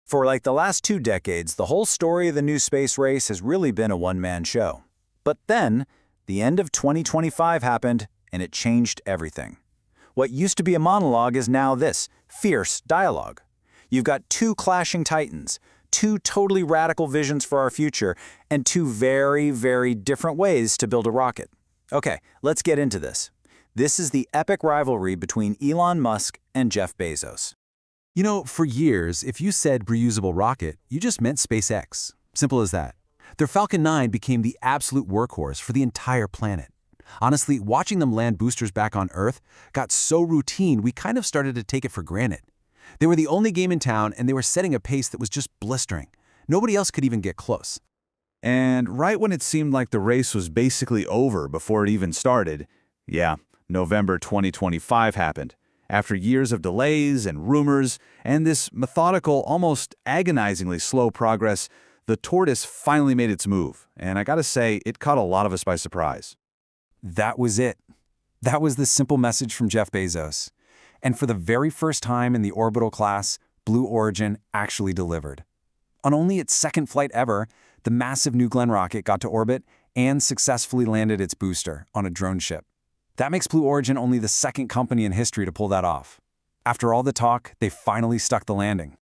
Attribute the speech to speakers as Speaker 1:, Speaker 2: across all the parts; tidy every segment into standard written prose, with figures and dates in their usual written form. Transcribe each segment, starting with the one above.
Speaker 1: For like the last 2 decades, the whole story of the new space race has really been a one-man show. But then, the end of 2025 happened, and it changed everything. What used to be a monologue is now this fierce dialogue. You've got two clashing titans, two totally radical visions for our future, and two very, very different ways to build a rocket. Okay, let's get into this. This is the epic rivalry between Elon Musk and Jeff Bezos.
Speaker 2: You know, for years, if you said reusable rocket, you just meant SpaceX. Simple as that. Their Falcon 9 became the absolute workhorse for the entire planet. Honestly, watching them land boosters back on Earth got so routine we kind of started to take it for granted. They were the only game in town, and they were setting a pace that was just blistering. Nobody else could even get close.
Speaker 3: And right when it seemed like the race was basically over before it even started, November 2025 happened. After years of delays and rumors and this methodical, almost agonizingly slow progress, the tortoise finally made its move, and I gotta say, it caught a lot of us by surprise.
Speaker 2: That was it. That was the simple message from Jeff Bezos. And for the very first time in the orbital class, Blue Origin actually delivered. On only its second flight ever, the massive New Glenn rocket got to orbit and successfully landed its booster on a drone ship. That makes Blue Origin only the second company in history to pull that off. After all the talk, they finally stuck the landing.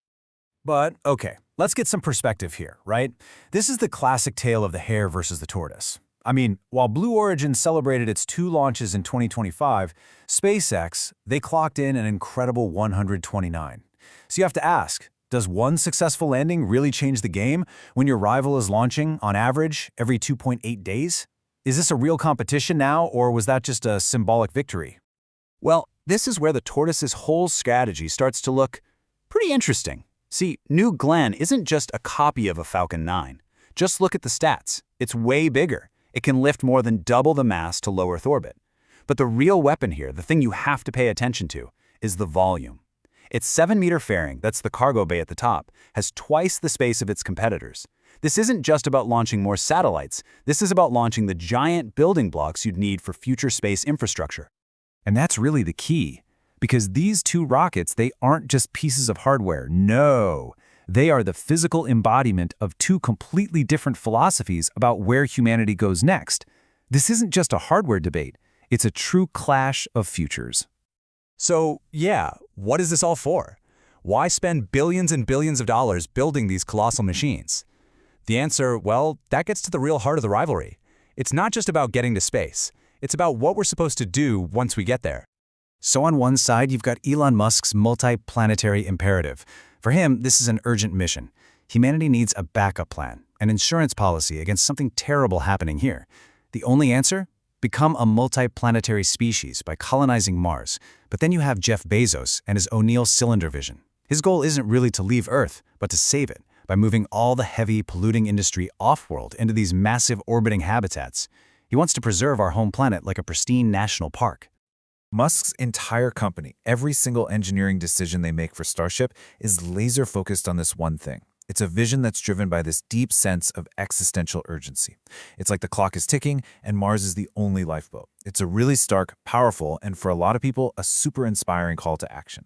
Speaker 1: But, okay, let's get some perspective here, right? This is the classic tale of the hare versus the tortoise. I mean, while Blue Origin celebrated its 2 launches in 2025, SpaceX, they clocked in an incredible 129. So you have to ask, does one successful landing really change the game when your rival is launching, on average, every 2.8 days? Is this a real competition now, or was that just a symbolic victory? Well, this is where the tortoise's whole strategy starts to look pretty interesting. See, New Glenn isn't just a copy of a Falcon 9. Just look at the stats. It's way bigger. It can lift more than double the mass to low Earth orbit. But the real weapon here, the thing you have to pay attention to, is the volume. Its 7-meter fairing, that's the cargo bay at the top, has twice the space of its competitors. This isn't just about launching more satellites. This is about launching the giant building blocks you'd need for future space infrastructure.
Speaker 2: And that's really the key, because these 2 rockets, they aren't just pieces of hardware. No, they are the physical embodiment of 2 completely different philosophies about where humanity goes next. This isn't just a hardware debate. It's a true clash of futures.
Speaker 1: So, what is this all for? Why spend billions and billions of dollars building these colossal machines? The answer, well, that gets to the real heart of the rivalry. It's not just about getting to space. It's about what we're supposed to do once we get there.
Speaker 2: So on one side, you've got Elon Musk's multi-planetary imperative. For him, this is an urgent mission. Humanity needs a backup plan, an insurance policy against something terrible happening here. The only answer? Become a multi-planetary species by colonizing Mars. But then you have Jeff Bezos and his O'Neill cylinder vision. His goal isn't really to leave Earth, but to save it, by moving all the heavy, polluting industry off-world into these massive orbiting habitats. He wants to preserve our home planet like a pristine national park.
Speaker 4: Musk's entire company, every single engineering decision they make for Starship is laser-focused on this one thing. It's a vision that's driven by this deep sense of existential urgency. It's like the clock is ticking and Mars is the only lifeboat. It's a really stark, powerful, and for a lot of people, a super inspiring call to action.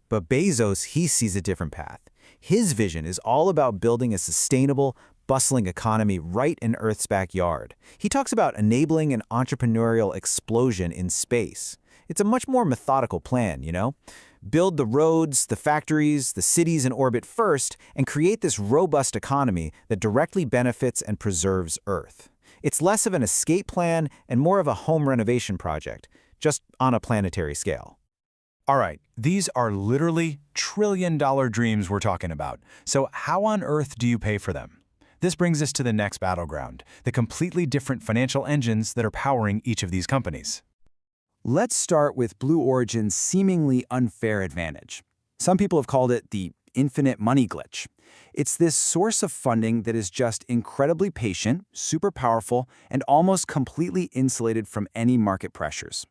Speaker 1: But Bezos, he sees a different path. His vision is all about building a sustainable, bustling economy right in Earth's backyard. He talks about enabling an entrepreneurial explosion in space. It's a much more methodical plan, you know? Build the roads, the factories, the cities in orbit first, and create this robust economy that directly benefits and preserves Earth. It's less of an escape plan and more of a home renovation project, just on a planetary scale. All right, these are literally trillion-dollar dreams we're talking about. So how on earth do you pay for them? This brings us to the next battleground, the completely different financial engines that are powering each of these companies. Let's start with Blue Origin's seemingly unfair advantage. Some people have called it the infinite money glitch. It's this source of funding that is just incredibly patient, super powerful, and almost completely insulated from any market pressures.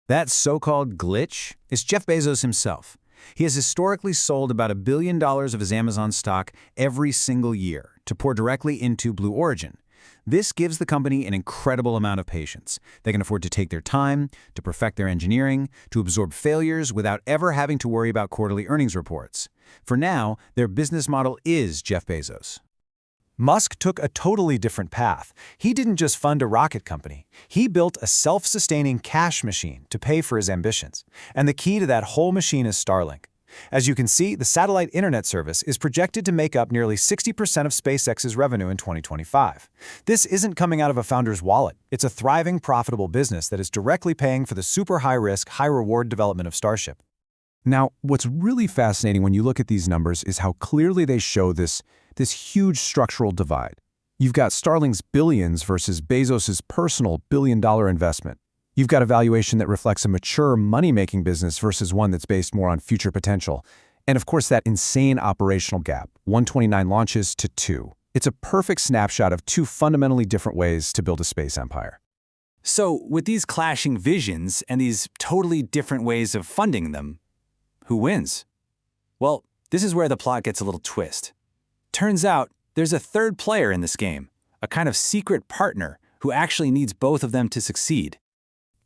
Speaker 1: That so-called glitch is Jeff Bezos himself. He has historically sold about $1 billion of his Amazon stock every single year to pour directly into Blue Origin. This gives the company an incredible amount of patience. They can afford to take their time, to perfect their engineering, to absorb failures without ever having to worry about quarterly earnings reports.
Speaker 2: For now, their business model is Jeff Bezos. Musk took a totally different path. He didn't just fund a rocket company. He built a self-sustaining cash machine to pay for his ambitions. And the key to that whole machine is Starlink. As you can see, the satellite internet service is projected to make up nearly 60% of SpaceX's revenue in 2025. This isn't coming out of a founder's wallet. It's a thriving, profitable business that is directly paying for the super high-risk, high-reward development of Starship. Now, what's really fascinating when you look at these numbers is how clearly they show this huge structural divide. You've got Starlink's billions versus Bezos's personal billion-dollar investment. You've got a valuation that reflects a mature money-making business versus one that's based more on future potential. And of course, that insane operational gap, 129 launches to 2. It's a perfect snapshot of two fundamentally different ways to build a space empire.
Speaker 1: So, with these clashing visions and these totally different ways of funding them, who wins? Well, this is where the plot gets a little twist. Turns out, there's a third player in this game, a kind of secret partner who actually needs both of them to succeed.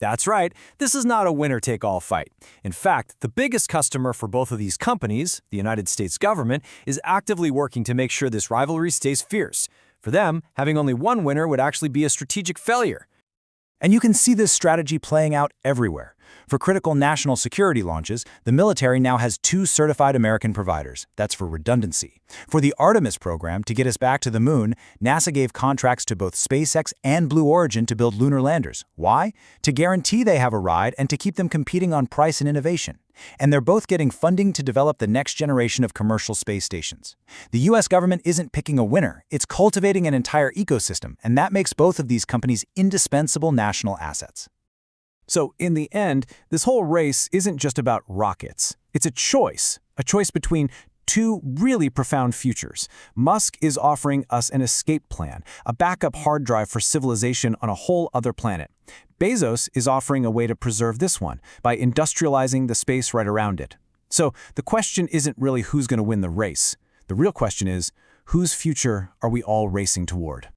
Speaker 5: That's right, this is not a winner-take-all fight. In fact, the biggest customer for both of these companies, the United States government, is actively working to make sure this rivalry stays fierce. For them, having only one winner would actually be a strategic failure. And you can see this strategy playing out everywhere. For critical national security launches, the military now has 2 certified American providers. That's for redundancy. For the Artemis program, to get us back to the moon, NASA gave contracts to both SpaceX and Blue Origin to build lunar landers. Why? To guarantee they have a ride and to keep them competing on price and innovation. And they're both getting funding to develop the next generation of commercial space stations. The US government isn't picking a winner, it's cultivating an entire ecosystem, and that makes both of these companies indispensable national assets.
Speaker 2: So, in the end, this whole race isn't just about rockets. It's a choice between two really profound futures. Musk is offering us an escape plan, a backup hard drive for civilization on a whole other planet. Bezos is offering a way to preserve this one by industrializing the space right around it. So, the question isn't really who's going to win the race. The real question is, whose future are we all racing toward?